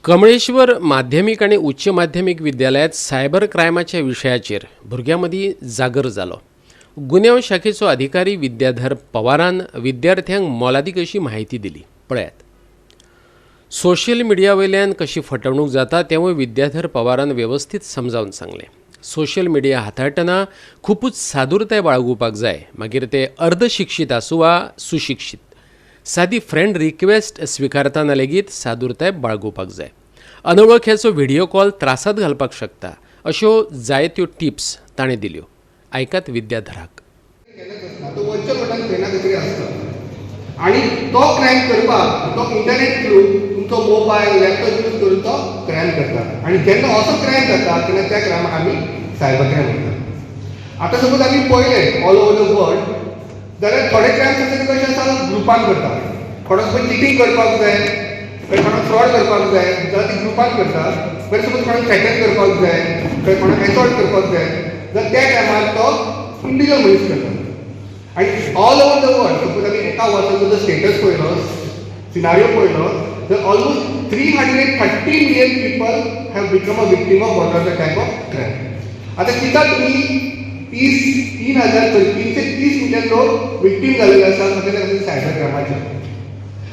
कमळेश्वर माध्यमिक आणि उच्च माध्यमिक विद्यालयात सायबर क्रायमाच्या विशयाचेर भुरग्यांमदी जागर जालो। गुन्यांव शाखेचो अधिकारी विद्याधर पवारान विद्यार्थ्यांक मोलादीक अशी माहिती दिली। पळयात। सोशल मिडिया वयल्यान कशी फटवणूक जाता तेवूय विद्याधर पवारान व्यवस्थित समजावन सांगलें। सोशल मिडिया हाताळटना खूपच सादुरताय बाळगुपाक जाय, मागीर ते अर्धशिक्षित आसूं वा सुशिक्षित। सादी फ्रेंड रिक्वेस्ट स्वीकारतना लेगीत सादुरताय बाळगुपाक जाय। अनवळख्याचो व्हिडिओ कॉल त्रासात घालपाक शकता, अश्यो जायत्यो टिप्स ताणें दिल्यो। आयकात विद्याधराक। तो वर्चुअल वर्ल्डान खंय ना खंय तरी आसता आनी तो क्रायम करपाक तो इंटरनेट थ्रू तुमचो मोबायल लॅपटॉप यूज करून तो क्रायम करता आनी जेन्ना असो क्रायम जाता तेन्ना त्या क्रायमाक आमी सायबर क्रायम म्हणटात। आतां सपोज आमी पळयलें ऑल ओवर द वर्ल्ड जाल्यार थोडे क्रायम्स आसा ते कशे आसा ग्रुपान करता। कोणाक सपोज चिटींग करपाक जाय, कोणाक फ्रॉड करपाक जाय जाल्यार ती ग्रुपान करता। बरें सपोज कोणाक थ्रेटन करपाक जाय, कोणाक एसॉल्ट करपाक जाय जाल्यार त्या टायमार तो इंडिविज्युअल मनीस करता। आनी all over the world suppose आमी एका वर्साचो जर स्टेटस पळयलो, सिनारियो पळयलो तर almost 330 million people have become a victim of one of the type of crime. आतां चिंता तुमी 330 मिलियन लोक विक्टीम जाल्ले आसात खातीर सायबर क्रायमाचे।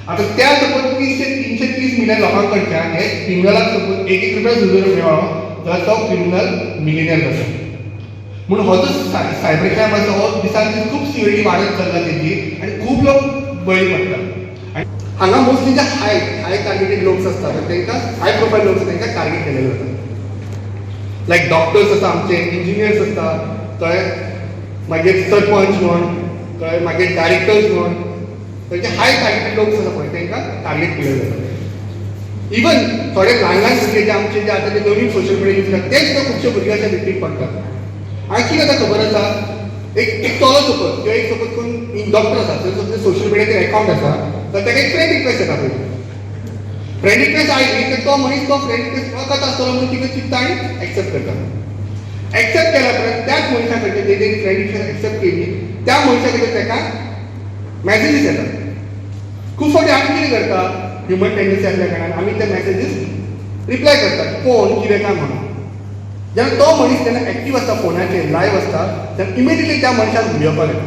आतां त्या सपोज 330 मिलियन लोकां कडच्यान हे क्रिमिनलाक सपोज ₹1 सुद्दां मेळ्ळो जाल्यार तो क्रिमिनल मिलियनियर जाता। म्हणून हो जो सायबर क्रायम आसा हो दिसान दीस खूब सिवियरिटी वाडत चल्ला तेजी आनी खूब लोक बळी पडटा। आनी हांगा मोस्टली जे हाय टार्गेटेड लोक आसतात तांकां हाय प्रोफायल लोक तांकां टार्गेट केलेले जाता। लायक डॉक्टर्स आसा, आमचे इंजिनियर्स आसता, कळ्ळें, मागीर सरपंच म्हण, कळ्ळें, मागीर डायरेक्टर्स म्हण, जे हाय टार्गेटेड लोक आसा पळय तांकां टार्गेट केलेले जाता। इवन थोडे ल्हान भुरगे जे आमचे जे आतां जे नवीन सोशल मिडिया यूज करतात ते सुद्दां खुबशे भुरग्यांच्या विक्टीम पडटात। आनी कितें जाता खबर आसा, एक चलो सपोज किंवा एक सपोज कोण डॉक्टर आसा सपोज सोशल मिडियाचेर अकाउंट आसा तर ताका एक फ्रेंड रिक्वेस्ट येता पळय। फ्रेंड रिक्वेस्ट आयली तर तो मनीस तो फ्रेंड रिक्वेस्ट वखद आसतलो म्हणून तिका चिंतता आनी एक्सेप्ट करता। एक्सेप्ट केल्या उपरांत त्याच मनशा कडच्यान जेणे फ्रेंड रिक्वेस्ट एक्सेप्ट केली त्या मनशा कडच्यान ताका मॅसेजीस येतात। खूब फावटी आमी कितें करता, ह्युमन टेंडन्सी आसल्या कारणान आमी ते मॅसेजीस रिप्लाय करतात, फोन कितें काय म्हणून। जेन्ना तो मनीस जेन्ना एक्टीव आसता फोनाचेर लायव्ह आसता तेन्ना इमिडिएटली त्या मनशाक व्हिडिओ कॉल येता।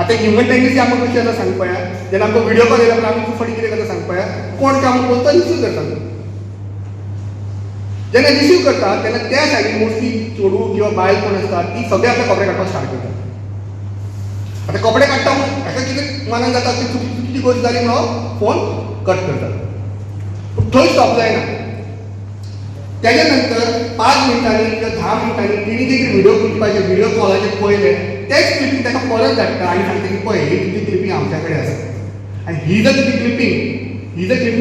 आतां ह्युमन टेंडन्सी आमकां कशी आसा सांग पळया, जेन्ना आमकां व्हिडिओ कॉल येयला उपरांत आमी खूब फावटी कितें करता सांग पळया, कोण काम करता रिसीव करता। जेन्ना रिसीव करता तेन्ना त्या सायडीन मोस्टली चेडूं किंवा बायल कोण आसता ती सगळे आपले कपडे काडपाक स्टार्ट करता। आतां कपडे काडटा म्हणून हाका कितें मनान जाता की चुकीची गोश्ट जाली म्हणून हो फोन कट करता। पूण थंय स्टॉप जायना। त्याच्या नंतर 5 मिनटांनी किंवा 10 मिनटांनी तिणी जे व्हिडिओ क्लिपाचे व्हिडिओ कॉलाचे पळयले तेच क्लिपींग ताका परत धाडटा आनी सांगता की पळय ही तुजी क्लिपींग आमच्या कडेन आसा आनी ही जर तुजी क्लिपींग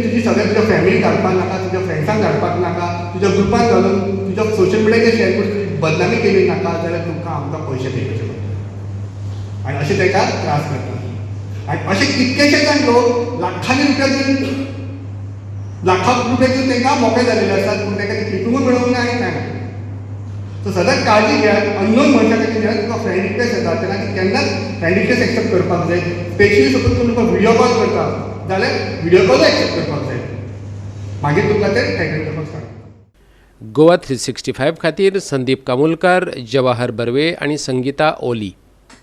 तुजी सगळ्या तुज्या फॅमिलीक धाडपाक नाका, तुज्या फ्रेंड्सांक धाडपाक नाका, तुज्या ग्रुपान घालून तुज्या सोशल मिडियाचेर शेअर करून तुजी बदनामी केली नाका जाल्यार तुमकां आमकां पयशे पे करचे पडटा। आनी अशें ताका त्रास करता। आनी अशे कितकेशे जाण लोक लाखांनी रुपया दिवन तांकां मोकळे जाल्ले आसात, पूण तांकां ती क्लिपिंगूय मेळूंक ना आनी कांय ना। सो सदांच काळजी घेयात। अननोन मनशा खातीर जेन्ना तुका फ्रेंड रिक्वेस्ट येता तेन्ना ती केन्नाच फ्रेंड रिक्वेस्ट एक्सेप्ट करपाक जाय। स्पेशली सपोज तूं तुका व्हिडिओ कॉल करता जाल्यार व्हिडिओ कॉल एक्सेप्ट करपाक जाय, मागीर तुका ते थ्रेटन करपाक स्टार्ट। गोवा 365 खातीर संदीप कामुलकार, जवाहर बर्वे आनी संगीता ओली।